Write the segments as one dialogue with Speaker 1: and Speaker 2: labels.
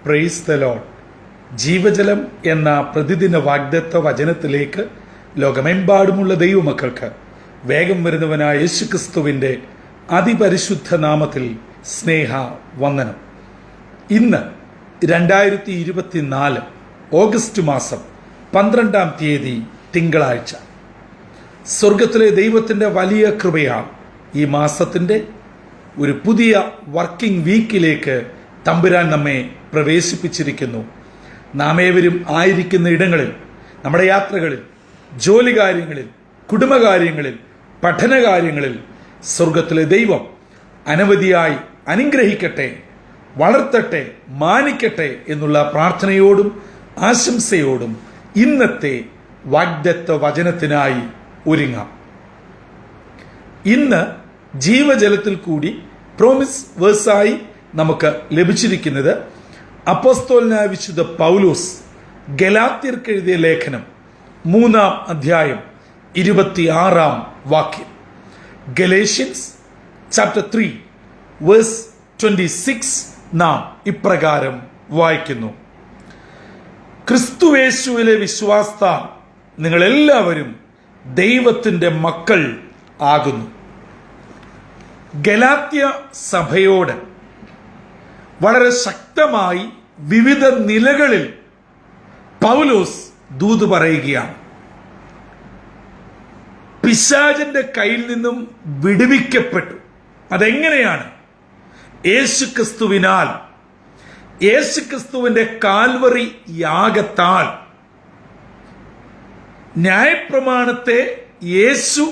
Speaker 1: Praise the Lord. ജീവജലം എന്ന പ്രതിദിന വാഗ്ദത്ത വചനത്തിലേക്ക് ലോകമെമ്പാടുമുള്ള ദൈവമക്കൾക്ക് വേഗം വരുന്നവനായ യേശുക്രിസ്തുവിൻ്റെ അതിപരിശുദ്ധ നാമത്തിൽ സ്നേഹ വന്ദനം. ഇന്ന് 2024 ഓഗസ്റ്റ് മാസം 12-ാം തീയതി തിങ്കളാഴ്ച. സ്വർഗത്തിലെ ദൈവത്തിൻ്റെ വലിയ കൃപയാൽ ഈ മാസത്തിൻ്റെ ഒരു പുതിയ വർക്കിംഗ് വീക്കിലേക്ക് തമ്പുരാൻ നമ്മെ പ്രവേശിപ്പിച്ചിരിക്കുന്നു. നാം ഏവരും ആയിരിക്കുന്ന ഇടങ്ങളിൽ, നമ്മുടെ യാത്രകളിൽ, ജോലി കാര്യങ്ങളിൽ, കുടുംബകാര്യങ്ങളിൽ, പഠനകാര്യങ്ങളിൽ സ്വർഗത്തിലെ ദൈവം അനവധിയായി അനുഗ്രഹിക്കട്ടെ, വളർത്തട്ടെ, മാനിക്കട്ടെ എന്നുള്ള പ്രാർത്ഥനയോടും ആശംസയോടും ഇന്നത്തെ വാഗ്ദത്ത വചനത്തിനായി ഒരുങ്ങാം. ഇന്ന് ജീവജലത്തിൽ കൂടി പ്രോമിസ് വേഴ്സായി നമുക്ക് ലഭിച്ചിരിക്കുന്നത് അപ്പോസ്തലനായ വിശുദ്ധ പൗലോസ് ഗലാത്യർക്ക് എഴുതിയ ലേഖനം 3-ാം അധ്യായം 26-ാം വാക്യം. ഗലേഷ്യൻസ് ചാപ്റ്റർ 3 വേഴ്സ് 26 നാം ഇപ്രകാരം വായിക്കുന്നു: ക്രിസ്തുയേശുവിലെ വിശ്വാസത്താൽ നിങ്ങളെല്ലാവരും ദൈവത്തിൻ്റെ മക്കൾ ആകുന്നു. ഗലാത്യ സഭയോട് വളരെ ശക്തമായി വിവിധ നിലകളിൽ പൗലോസ് ദൂത് പറയുകയാണ്. പിശാചിന്റെ കയ്യിൽ നിന്നും വിടുവിക്കപ്പെട്ടു. അതെങ്ങനെയാണ്? യേശുക്രിസ്തുവിനാൽ, യേശുക്രിസ്തുവിന്റെ കാൽവറി യാഗത്താൽ. ന്യായപ്രമാണത്തെ യേശു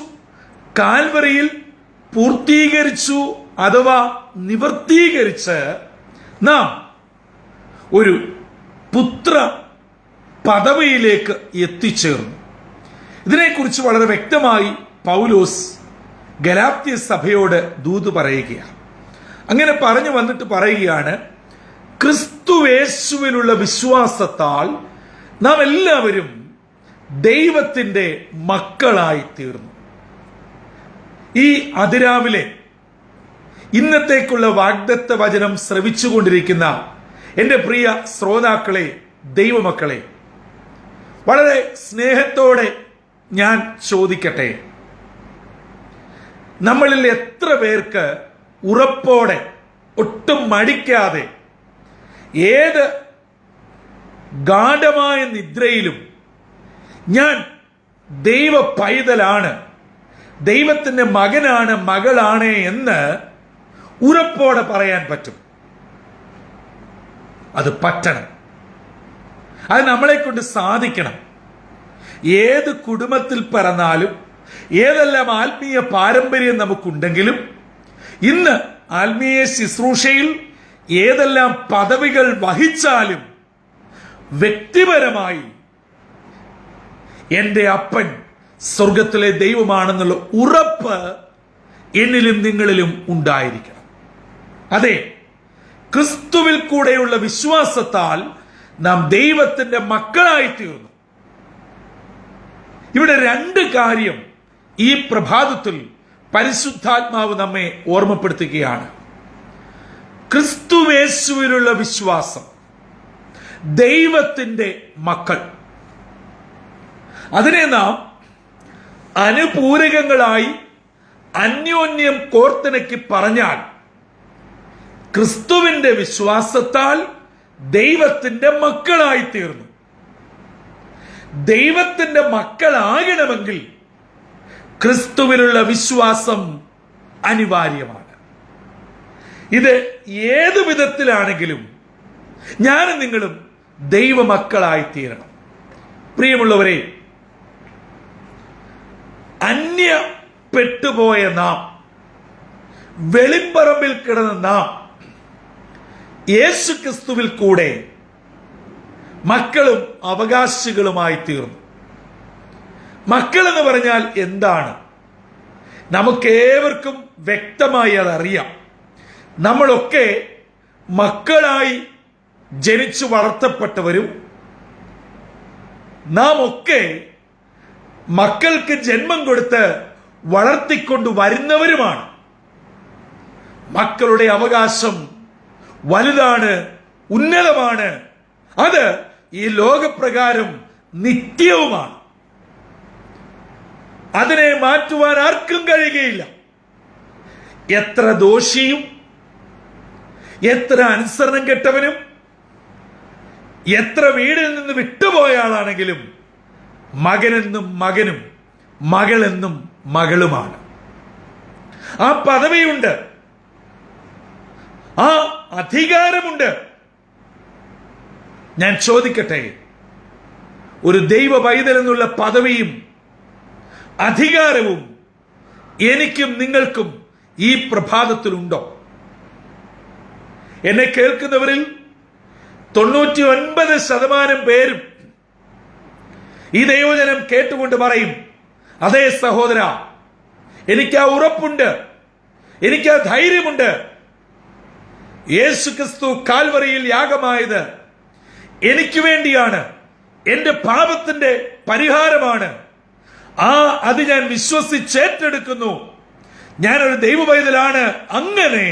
Speaker 1: കാൽവറിയിൽ പൂർത്തീകരിച്ചു അഥവാ നിവർത്തീകരിച്ച് നാം ഒരു പുത്ര പദവിയിലേക്ക് എത്തിച്ചേർന്നു. ഇതിനെക്കുറിച്ച് വളരെ വ്യക്തമായി പൗലോസ് ഗലാത്യ സഭയോട് ദൂത് പറയുകയാണ്. അങ്ങനെ പറഞ്ഞു വന്നിട്ട് പറയുകയാണ്, ക്രിസ്തുയേശുവിലുള്ള വിശ്വാസത്താൽ നാം എല്ലാവരും ദൈവത്തിൻ്റെ മക്കളായി തീർന്നു. ഈ അതിരാവിലെ ഇന്നത്തേക്കുള്ള വാഗ്ദത്ത വചനം ശ്രവിച്ചുകൊണ്ടിരിക്കുന്ന എൻ്റെ പ്രിയ ശ്രോതാക്കളെ, ദൈവമക്കളെ, വളരെ സ്നേഹത്തോടെ ഞാൻ ചോദിക്കട്ടെ, നമ്മളിൽ എത്ര പേർക്ക് ഉറപ്പോടെ, ഒട്ടും മടിക്കാതെ, ഏത് ഗാഢമായ നിദ്രയിലും ഞാൻ ദൈവ പൈതലാണ്, ദൈവത്തിൻ്റെ മകനാണ്, മകളാണ് എന്ന് ഉറപ്പോടെ പറയാൻ പറ്റും? അത് പറ്റണം. അത് നമ്മളെ കൊണ്ട് സാധിക്കണം. ഏത് കുടുംബത്തിൽ പിറന്നാലും, ഏതെല്ലാം ആത്മീയ പാരമ്പര്യം നമുക്കുണ്ടെങ്കിലും, ഇന്ന് ആത്മീയ ശുശ്രൂഷയിൽ ഏതെല്ലാം പദവികൾ വഹിച്ചാലും, വ്യക്തിപരമായി എൻ്റെ അപ്പൻ സ്വർഗത്തിലെ ദൈവമാണെന്നുള്ള ഉറപ്പ് എന്നിലും നിങ്ങളിലും ഉണ്ടായിരിക്കണം. അതെ, ക്രിസ്തുവിൽ കൂടെയുള്ള വിശ്വാസത്താൽ നാം ദൈവത്തിന്റെ മക്കളായി തീർന്നു. ഇവിടെ രണ്ട് കാര്യം ഈ പ്രഭാതത്തിൽ പരിശുദ്ധാത്മാവ് നമ്മെ ഓർമ്മപ്പെടുത്തുകയാണ്. ക്രിസ്തുയേശുവിലുള്ള വിശ്വാസം, ദൈവത്തിന്റെ മക്കൾ. അതിനെ നാം അനുപൂരകങ്ങളായി അന്യോന്യം കോർത്തിണക്കി പറഞ്ഞാൽ, ക്രിസ്തുവിന്റെ വിശ്വാസത്താൽ ദൈവത്തിന്റെ മക്കളായി തീർന്നു. ദൈവത്തിന്റെ മക്കളാകണമെങ്കിൽ ക്രിസ്തുവിലുള്ള വിശ്വാസം അനിവാര്യമാണ്. ഇത് ഏതു വിധത്തിലാണെങ്കിലും ഞാനും നിങ്ങളും ദൈവമക്കളായി തീരണം. പ്രിയമുള്ളവരെ, അന്യപ്പെട്ടുപോയ നാം, വെളിമ്പറമ്പിൽ കിടന്ന നാം യേശുക്രിസ്തുവിൽ കൂടെ മക്കളും അവകാശികളുമായി തീർന്നു. മക്കൾ എന്ന് പറഞ്ഞാൽ എന്താണ്? നമുക്കേവർക്കും വ്യക്തമായി അതറിയാം. നമ്മളൊക്കെ മക്കളായി ജനിച്ചു വളർത്തപ്പെട്ടവരും, നാം ഒക്കെ മക്കൾക്ക് ജന്മം കൊടുത്ത് വളർത്തിക്കൊണ്ട് വരുന്നവരുമാണ്. മക്കളുടെ അവകാശം വലുതാണ്, ഉന്നതമാണ്. അത് ഈ ലോകപ്രകാരം നിത്യവുമാണ്. അതിനെ മാറ്റുവാൻ ആർക്കും കഴിയുകയില്ല. എത്ര ദോഷിയും എത്ര അനുസരണം കെട്ടവനും എത്ര വീടിൽ നിന്ന് വിട്ടുപോയ ആളാണെങ്കിലും മകനെന്നും മകനും മകളെന്നും മകളുമാണ്. ആ പദവിയുണ്ട്, ആ അധികാരമുണ്ട്. ഞാൻ ചോദിക്കട്ടെ, ഒരു ദൈവ പൈതൽ എന്നുള്ള പദവിയും അധികാരവും എനിക്കും നിങ്ങൾക്കും ഈ പ്രഭാതത്തിലുണ്ടോ? എന്നെ കേൾക്കുന്നവരിൽ 99% പേരും ഈ ദൈവജനം കേട്ടുകൊണ്ട് പറയും, അതേ സഹോദര, എനിക്ക് ആ ഉറപ്പുണ്ട്, എനിക്ക് ആ ധൈര്യമുണ്ട്. യേശുക്രിസ്തു കാൽവറിയിൽ യാഗമായത് എനിക്ക് വേണ്ടിയാണ്, എന്റെ പാപത്തിന്റെ പരിഹാരമാണ്. അത് ഞാൻ വിശ്വസിച്ചേറ്റെടുക്കുന്നു. ഞാനൊരു ദൈവ പൈതലാണ്. അങ്ങനെ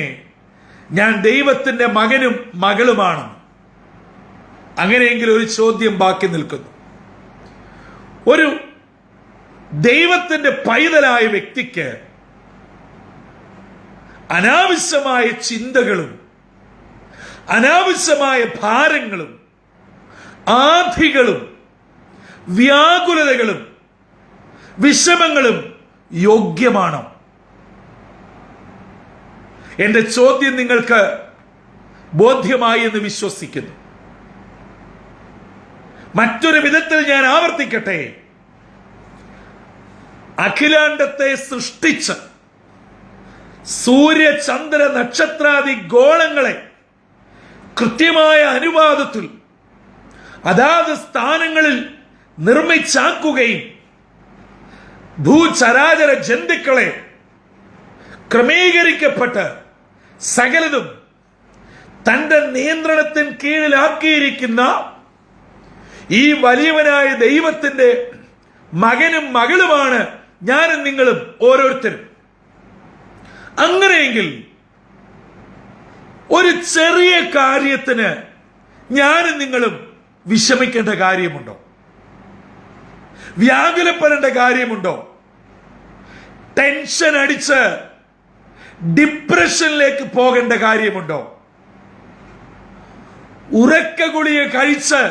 Speaker 1: ഞാൻ ദൈവത്തിന്റെ മകനും മകളുമാണ്. അങ്ങനെയെങ്കിൽ ഒരു ചോദ്യം ബാക്കി നിൽക്കുന്നു. ഒരു ദൈവത്തിന്റെ പൈതലായ വ്യക്തിക്ക് അനാവശ്യമായ ചിന്തകളും അനാവശ്യമായ ഭാരങ്ങളും ആധികളും വ്യാകുലതകളും വിഷമങ്ങളും യോഗ്യമാണോ? എന്റെ ചോദ്യം നിങ്ങൾക്ക് ബോധ്യമായി എന്ന് വിശ്വസിക്കുന്നു. മറ്റൊരു വിധത്തിൽ ഞാൻ ആവർത്തിക്കട്ടെ. അഖിലാണ്ടത്തെ സൃഷ്ടിച്ച് സൂര്യ ചന്ദ്ര നക്ഷത്രാദി ഗോളങ്ങളെ കൃത്യമായ അനുപാതത്തിൽ അതാത് സ്ഥാനങ്ങളിൽ നിർമ്മിച്ചാക്കുകയും ഭൂചരാചര ജന്തുക്കളെ ക്രമീകരിക്കപ്പെട്ട് സകലതും തന്റെ നിയന്ത്രണത്തിന് കീഴിലാക്കിയിരിക്കുന്ന ഈ വലിയവനായ ദൈവത്തിന്റെ മകനും മകളുമാണ് ഞാനും നിങ്ങളും ഓരോരുത്തരും. അങ്ങനെയെങ്കിൽ ഒരു ചെറിയ കാര്യത്തിന് ഞാനും നിങ്ങളും വിഷമിക്കേണ്ട കാര്യമുണ്ടോ? വ്യാകുലപ്പെടേണ്ട കാര്യമുണ്ടോ? ടെൻഷൻ അടിച്ച് ഡിപ്രഷനിലേക്ക് പോകേണ്ട കാര്യമുണ്ടോ? ഉറക്ക ഗുളിക കഴിച്ച്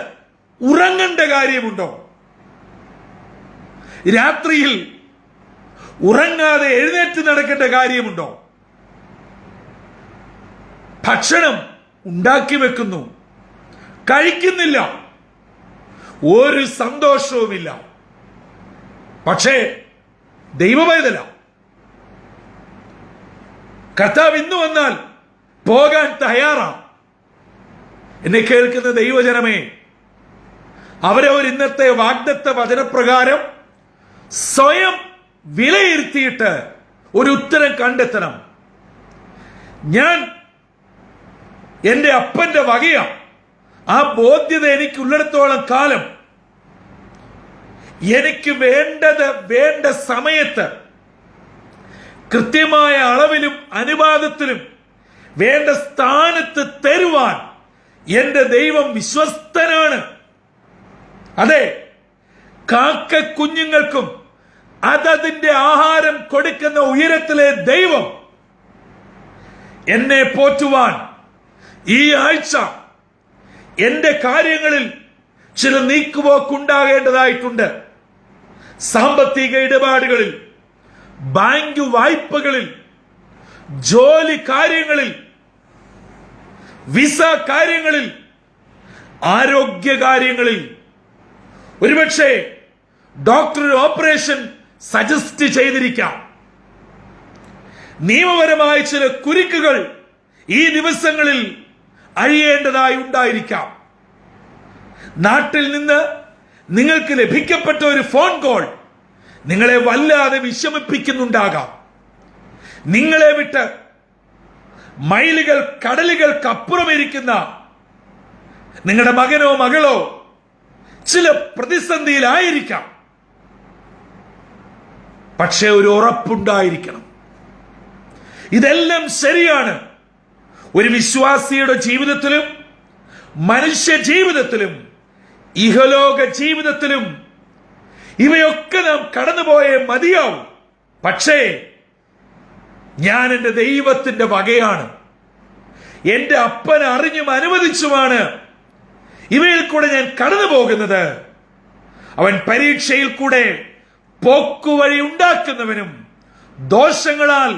Speaker 1: ഉറങ്ങേണ്ട കാര്യമുണ്ടോ? രാത്രിയിൽ ഉറങ്ങാതെ എഴുന്നേറ്റ് നടക്കേണ്ട കാര്യമുണ്ടോ? ഭക്ഷണം ഉണ്ടാക്കി വെക്കുന്നു, കഴിക്കുന്നില്ല, ഒരു സന്തോഷവുമില്ല. പക്ഷേ ദൈവപൈതല കർത്താവ് ഇന്ന് വന്നാൽ പോകാൻ തയ്യാറാണ്. എന്നെ കേൾക്കുന്ന ദൈവജനമേ, അവരവർ ഇന്നത്തെ വാഗ്ദത്ത വചനപ്രകാരം സ്വയം വിലയിരുത്തിയിട്ട് ഒരു ഉത്തരം കണ്ടെത്തണം. ഞാൻ എന്റെ അപ്പന്റെ വകയാണ്. ആ ബോധ്യത എനിക്കുള്ളിടത്തോളം കാലം എനിക്ക് വേണ്ടത് വേണ്ട സമയത്ത് കൃത്യമായ അളവിലും അനുപാതത്തിലും വേണ്ട സ്ഥാനത്ത് തരുവാൻ എന്റെ ദൈവം വിശ്വസ്തനാണ്. അതെ, കാക്ക കുഞ്ഞുങ്ങൾക്കും അതതിന്റെ ആഹാരം കൊടുക്കുന്ന ഉയരത്തിലെ ദൈവം എന്നെ പോറ്റുവാൻ ഈ ആഴ്ച എന്റെ കാര്യങ്ങളിൽ ചില നീക്കുപോക്കുണ്ടാകേണ്ടതായിട്ടുണ്ട്. സാമ്പത്തിക ഇടപാടുകളിൽ, ബാങ്ക് വായ്പകളിൽ, ജോലി കാര്യങ്ങളിൽ, വിസ കാര്യങ്ങളിൽ, ആരോഗ്യ കാര്യങ്ങളിൽ, ഒരുപക്ഷെ ഡോക്ടർ ഓപ്പറേഷൻ സജസ്റ്റ് ചെയ്തിരിക്കാം. നിയമപരമായ ചില കുരുക്കുകൾ ഈ ദിവസങ്ങളിൽ അഴിയേണ്ടതായി ഉണ്ടായിരിക്കാം. നാട്ടിൽ നിന്ന് നിങ്ങൾക്ക് ലഭിക്കപ്പെട്ട ഒരു ഫോൺ കോൾ നിങ്ങളെ വല്ലാതെ വിഷമിപ്പിക്കുന്നുണ്ടാകാം. നിങ്ങളെ വിട്ട് മൈലുകൾ കടലുകൾക്കപ്പുറം ഇരിക്കുന്ന നിങ്ങളുടെ മകനോ മകളോ ചില പ്രതിസന്ധിയിലായിരിക്കാം. പക്ഷെ ഒരു ഉറപ്പുണ്ടായിരിക്കണം, ഇതെല്ലാം ശരിയാണ്. ഒരു വിശ്വാസിയുടെ ജീവിതത്തിലും മനുഷ്യ ജീവിതത്തിലും ഇഹലോക ജീവിതത്തിലും ഇവയൊക്കെ നാം കടന്നുപോയേ മതിയാവും. പക്ഷേ ഞാൻ എൻ്റെ ദൈവത്തിന്റെ വകയാണ്. എൻ്റെ അപ്പൻ അറിഞ്ഞും അനുവദിച്ചുമാണ് ഇവയിൽ കൂടെ ഞാൻ കടന്നു പോകുന്നത്. അവൻ പരീക്ഷയിൽ കൂടെ പോക്കുവഴി ഉണ്ടാക്കുന്നവനും ദോഷങ്ങളാൽ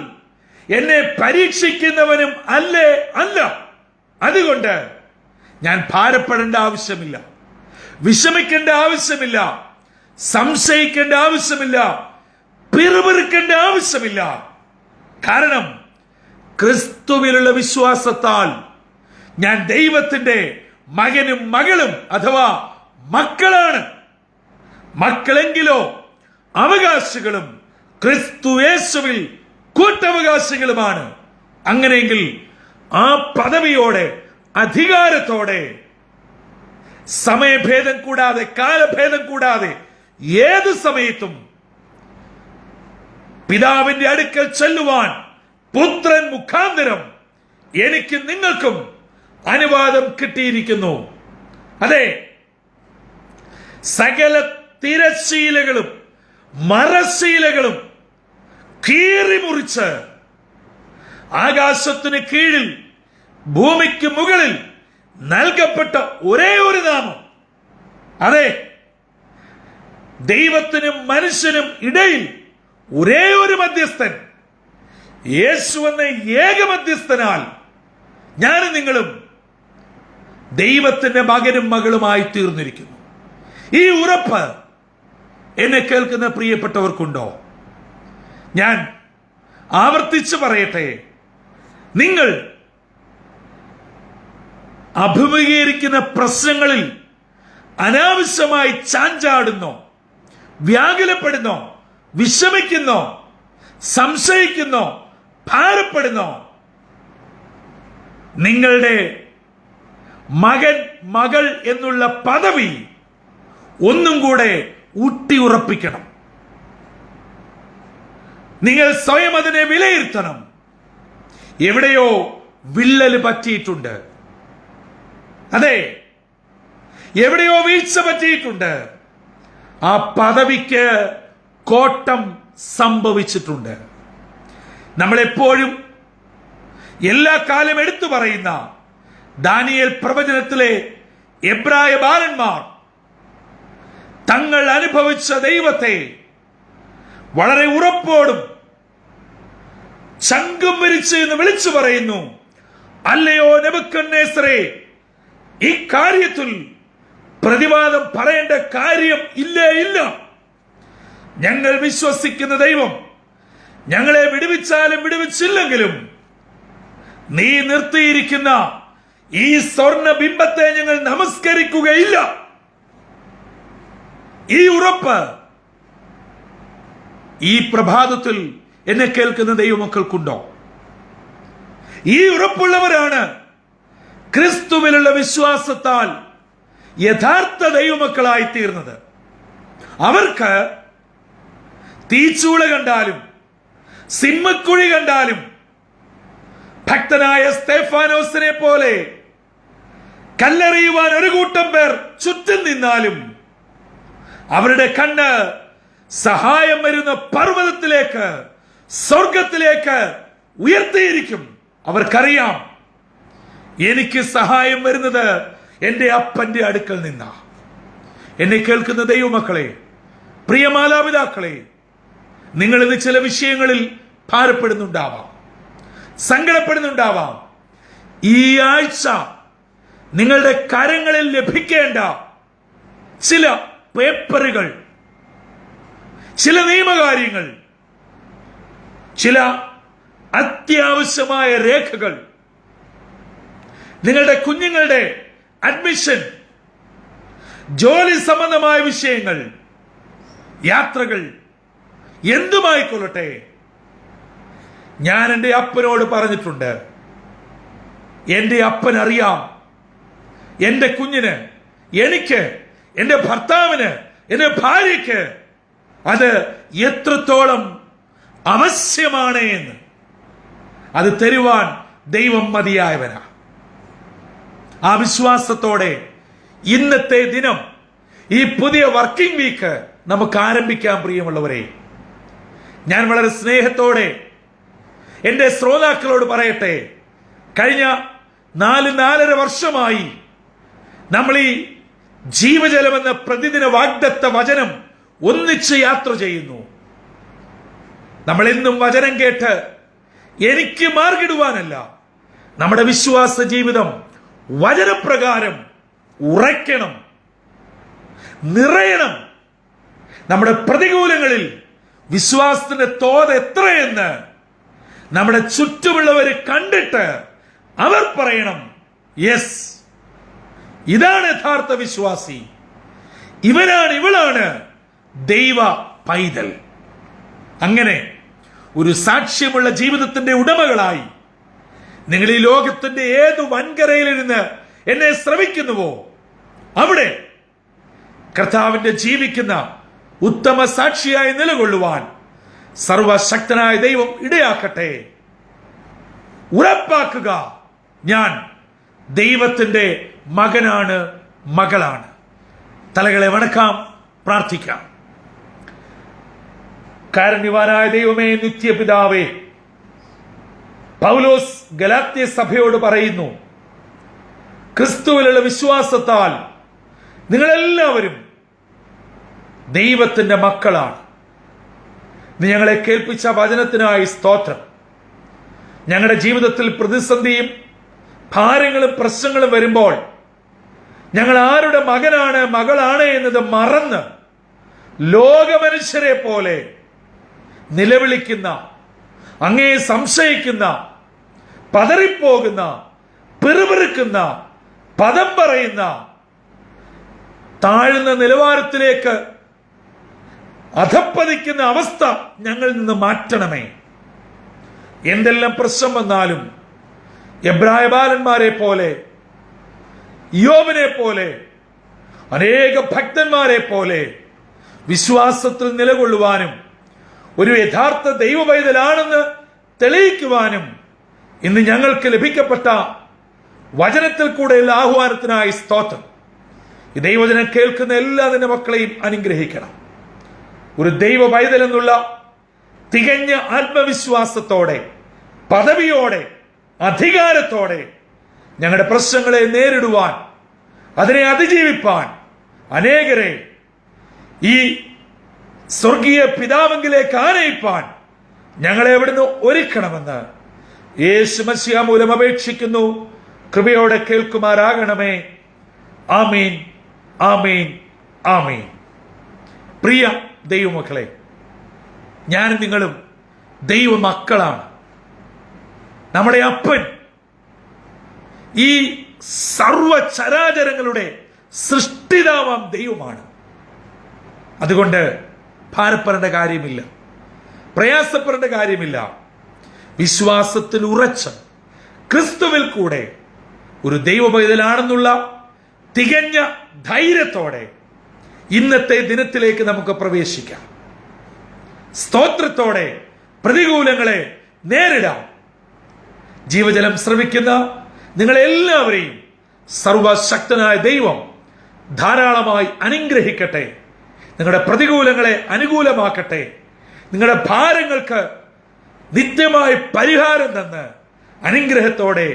Speaker 1: എന്നെ പരീക്ഷിക്കുന്നവനും അല്ല. അതുകൊണ്ട് ഞാൻ ഭാരപ്പെടേണ്ട ആവശ്യമില്ല, വിഷമിക്കേണ്ട ആവശ്യമില്ല, സംശയിക്കേണ്ട ആവശ്യമില്ല, പിറുപിറുക്കേണ്ട ആവശ്യമില്ല. കാരണം ക്രിസ്തുവിലുള്ള വിശ്വാസത്താൽ ഞാൻ ദൈവത്തിന്റെ മകനും മകളും അഥവാ മക്കളാണ്. മക്കളെങ്കിലോ അവകാശികളും ക്രിസ്തു യേശുവിൽ കൂട്ടവകാശികളുമാണ്. അങ്ങനെയെങ്കിൽ ആ പദവിയോടെ അധികാരത്തോടെ സമയഭേദം കൂടാതെ കാലഭേദം കൂടാതെ ഏത് സമയത്തും പിതാവിന്റെ അടുക്കൽ ചെല്ലുവാൻ പുത്രൻ മുഖാന്തരം എനിക്ക് നിങ്ങൾക്കും അനുവാദം കിട്ടിയിരിക്കുന്നു. അതെ, സകല തിരശീലകളും മറശീലകളും കീറി മുറിച്ച് ആകാശത്തിന് കീഴിൽ ഭൂമിക്ക് മുകളിൽ നൽകപ്പെട്ട ഒരേ ഒരു നാമം, അതെ, ദൈവത്തിനും മനുഷ്യനും ഇടയിൽ ഒരേ ഒരു മധ്യസ്ഥൻ, യേശു എന്ന ഏക മധ്യസ്ഥനാൽ ഞാനും നിങ്ങളും ദൈവത്തിന്റെ മകനും മകളുമായി തീർന്നിരിക്കുന്നു. ഈ ഉറപ്പ് എന്നെ കേൾക്കുന്ന പ്രിയപ്പെട്ടവർക്കുണ്ടോ? ഞാൻ ആവർത്തിച്ച് പറയട്ടെ, നിങ്ങൾ അഭിമുഖീകരിക്കുന്ന പ്രശ്നങ്ങളിൽ അനാവശ്യമായി ചാഞ്ചാടുന്നോ, വ്യാകുലപ്പെടുന്നോ, വിഷമിക്കുന്നോ, സംശയിക്കുന്നോ, ഭാരപ്പെടുന്നോ? നിങ്ങളുടെ മകൻ മകൾ എന്നുള്ള പദവി ഒന്നും കൂടെ ഊട്ടിയുറപ്പിക്കണം. നിങ്ങൾ സ്വയം അതിനെ വിലയിരുത്തണം. എവിടെയോ വിള്ളൽ പറ്റിയിട്ടുണ്ട്, അതെ, എവിടെയോ വീഴ്ച പറ്റിയിട്ടുണ്ട്. ആ പദവിക്ക് കോട്ടം സംഭവിച്ചിട്ടുണ്ട്. നമ്മളെപ്പോഴും എല്ലാ കാലം എടുത്തു പറയുന്ന ദാനിയേൽ പ്രവചനത്തിലെ എബ്രായ ബാലന്മാർ തങ്ങൾ അനുഭവിച്ച ദൈവത്തെ വളരെ ഉറപ്പോടും ശങ്കം വരിച്ച് എന്ന് വിളിച്ചു പറയുന്നു. അല്ലയോ നെബൂഖദ്നേസരേ, ഈ കാര്യത്തിൽ പ്രതിവാദം പറയേണ്ട കാര്യം ഇല്ല. ഞങ്ങൾ വിശ്വസിക്കുന്ന ദൈവം ഞങ്ങളെ വിടുവിച്ചാലും വിടുവിച്ചില്ലെങ്കിലും നീ നിർത്തിയിരിക്കുന്ന ഈ സ്വർണ്ണ ബിംബത്തെ ഞങ്ങൾ നമസ്കരിക്കുകയില്ല. ഈ ഉറപ്പ് ഈ പ്രഭാതത്തിൽ എന്നെ കേൾക്കുന്ന ദൈവമക്കൾക്കുണ്ടോ? ഈ ഉറപ്പുള്ളവരാണ് ക്രിസ്തുവിലുള്ള വിശ്വാസത്താൽ യഥാർത്ഥ ദൈവമക്കളായി തീർന്നത്. അവർക്ക് തീച്ചൂള കണ്ടാലും സിംഹക്കുഴി കണ്ടാലും ഭക്തനായ സ്തെഫാനോസിനെ പോലെ കല്ലെറിയുവാൻ ഒരു കൂട്ടം പേർ ചുറ്റും നിന്നാലും അവരുടെ കണ്ണ് സഹായം വരുന്ന പർവ്വതത്തിലേക്ക്, സ്വർഗത്തിലേക്ക് ഉയർത്തിയിരിക്കും. അവർക്കറിയാം, എനിക്ക് സഹായം വരുന്നത് എന്റെ അപ്പന്റെ അടുക്കൽ നിന്നാ. എന്നെ കേൾക്കുന്ന ദൈവമക്കളെ, പ്രിയ മാതാപിതാക്കളെ, നിങ്ങൾ ഇന്ന് ചില വിഷയങ്ങളിൽ ഭാരപ്പെടുന്നുണ്ടാവാം, സങ്കടപ്പെടുന്നുണ്ടാവാം. ഈ ആഴ്ച നിങ്ങളുടെ കരങ്ങളിൽ ലഭിക്കേണ്ട ചില പേപ്പറുകൾ, ചില നിയമകാര്യങ്ങൾ, ചില അത്യാവശ്യമായ രേഖകൾ, നിങ്ങളുടെ കുഞ്ഞുങ്ങളുടെ അഡ്മിഷൻ, ജോലി സംബന്ധമായ വിഷയങ്ങൾ, യാത്രകൾ, എന്തുമായിക്കൊള്ളട്ടെ, ഞാൻ എൻ്റെ അപ്പനോട് പറഞ്ഞിട്ടുണ്ട്. എൻ്റെ അപ്പൻ അറിയാം എൻ്റെ കുഞ്ഞിന്, എനിക്ക്, എൻ്റെ ഭർത്താവിന്, എൻ്റെ ഭാര്യയ്ക്ക് അത് എത്രത്തോളം ആവശ്യമാണ് എന്ന്. അത് തരുവാൻ ദൈവം മതിയായവനാ. ആ വിശ്വാസത്തോടെ ഇന്നത്തെ ദിനം, ഈ പുതിയ വർക്കിംഗ് വീക്ക് നമുക്ക് ആരംഭിക്കാം. പ്രിയമുള്ളവരെ, ഞാൻ വളരെ സ്നേഹത്തോടെ എൻ്റെ ശ്രോതാക്കളോട് പറയട്ടെ, കഴിഞ്ഞ 4-4.5 വർഷമായി നമ്മൾ ഈ ജീവജലം എന്ന പ്രതിദിന വാഗ്ദത്ത വചനം ഒന്നിച്ച് യാത്ര ചെയ്യുന്നു. നമ്മൾ എന്നും വചനം കേട്ട് എനിക്ക് മാർഗിടുവാനല്ല, നമ്മുടെ വിശ്വാസ ജീവിതം വചനപ്രകാരം ഉറയ്ക്കണം, നിറയണം. നമ്മുടെ പ്രതികൂലങ്ങളിൽ വിശ്വാസത്തിന്റെ തോത് എത്രയെന്ന് നമ്മുടെ ചുറ്റുമുള്ളവർ കണ്ടിട്ട് അവർ പറയണം, യെസ്, ഇതാണ് യഥാർത്ഥ വിശ്വാസി, ഇവളാണ് ദൈവ പൈതൽ. അങ്ങനെ ഒരു സാക്ഷ്യമുള്ള ജീവിതത്തിന്റെ ഉടമകളായി നിങ്ങൾ ഈ ലോകത്തിന്റെ ഏത് വൻകരയിലിരുന്ന് എന്നെ ശ്രമിക്കുന്നുവോ അവിടെ കർത്താവിന്റെ ജീവിക്കുന്ന ഉത്തമ സാക്ഷിയായി നിലകൊള്ളുവാൻ സർവശക്തനായ ദൈവം ഇടയാക്കട്ടെ. ഉറപ്പാക്കുക, ഞാൻ ദൈവത്തിന്റെ മകനാണ്, മകളാണ്. തലകളെ വണക്കാം, പ്രാർത്ഥിക്കാം. കാരുണ്യവാനായ ദൈവമേ, നിത്യപിതാവേ, പൗലോസ് ഗലാത്യ സഭയോട് പറയുന്നു, ക്രിസ്തുവിലുള്ള വിശ്വാസത്താൽ നിങ്ങളെല്ലാവരും ദൈവത്തിന്റെ മക്കളാണ്. നീ ഞങ്ങളെ കേൾപ്പിച്ച വചനത്തിനായി സ്തോത്രം. ഞങ്ങളുടെ ജീവിതത്തിൽ പ്രതിസന്ധിയും ഭാരങ്ങളും പ്രശ്നങ്ങളും വരുമ്പോൾ ഞങ്ങൾ ആരുടെ മകനാണ്, മകളാണ് എന്നത് മറന്ന് ലോകമനുഷ്യരെ പോലെ നിലവിളിക്കുന്ന, അങ്ങേ സംശയിക്കുന്ന, പതറിപ്പോകുന്ന, പിറുപിറുക്കുന്ന, പദം പറയുന്ന, താഴ്ന്ന നിലവാരത്തിലേക്ക് അധപ്പതിക്കുന്ന അവസ്ഥ ഞങ്ങളിൽ നിന്ന് മാറ്റണമേ. എന്തെല്ലാം പ്രശ്നം വന്നാലും എബ്രായ ബാലന്മാരെ പോലെ, യോബിനെ പോലെ, അനേക ഭക്തന്മാരെ പോലെ വിശ്വാസത്തിൽ നിലകൊള്ളുവാനും ഒരു യഥാർത്ഥ ദൈവ പൈതലാണെന്ന് തെളിയിക്കുവാനും ഇന്ന് ഞങ്ങൾക്ക് ലഭിക്കപ്പെട്ട വചനത്തിൽ കൂടെയുള്ള ആഹ്വാനത്തിനായി സ്തോത്രം. ഈ ദൈവവചനം കേൾക്കുന്ന എല്ലാ നിന്റെ മക്കളെയും അനുഗ്രഹിക്കണം. ഒരു ദൈവ പൈതൽ എന്നുള്ള തികഞ്ഞ ആത്മവിശ്വാസത്തോടെ, പദവിയോടെ, അധികാരത്തോടെ ഞങ്ങളുടെ പ്രശ്നങ്ങളെ നേരിടുവാൻ, അതിനെ അതിജീവിപ്പാൻ അനേകരെ ഈ സ്വർഗീയ പിതാവെങ്കിലേക്ക് ആനയിപ്പാൻ ഞങ്ങളെ അവിടുന്ന് ഒരുക്കണമെന്ന് യേശു മശിഹ മൂലം അപേക്ഷിക്കുന്നു. കൃപയോടെ കേൾക്കുമാറാകണമേ. ആമീൻ, ആമീൻ, ആമീൻ. പ്രിയ ദൈവമക്കളെ, ഞാനും നിങ്ങളും ദൈവമക്കളാണ്. നമ്മുടെ അപ്പൻ ഈ സർവചരാചരങ്ങളുടെ സൃഷ്ടിതാവാം ദൈവമാണ്. അതുകൊണ്ട് ഭാരപ്പെടേണ്ട കാര്യമില്ല, പ്രയാസപ്പെടേണ്ട കാര്യമില്ല. വിശ്വാസത്തിൽ ഉറച്ച് ക്രിസ്തുവിൽ കൂടെ ഒരു ദൈവ പൈതലാണെന്നുള്ള തികഞ്ഞ ധൈര്യത്തോടെ ഇന്നത്തെ ദിനത്തിലേക്ക് നമുക്ക് പ്രവേശിക്കാം. സ്തോത്രത്തോടെ പ്രതികൂലങ്ങളെ നേരിടാം. ജീവജലം ശ്രവിക്കുന്ന നിങ്ങളെല്ലാവരെയും സർവശക്തനായ ദൈവം ധാരാളമായി അനുഗ്രഹിക്കട്ടെ. നിങ്ങളുടെ പ്രതികൂലങ്ങളെ അനുകൂലമാക്കട്ടെ. നിങ്ങളുടെ ഭാരങ്ങൾക്ക് നിത്യമായി പരിഹാരം തന്ന് അനുഗ്രഹത്തോടെ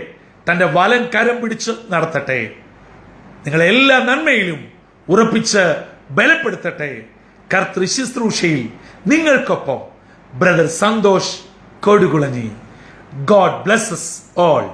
Speaker 1: തന്റെ വലം കരം പിടിച്ച് നടത്തട്ടെ. നിങ്ങളെ എല്ലാ നന്മയിലും ഉറപ്പിച്ച് ബലപ്പെടുത്തട്ടെ. കർത്തൃ ശുശ്രൂഷയിൽ നിങ്ങൾക്കൊപ്പം brother Santhosh Kodukulanji. God bless us all.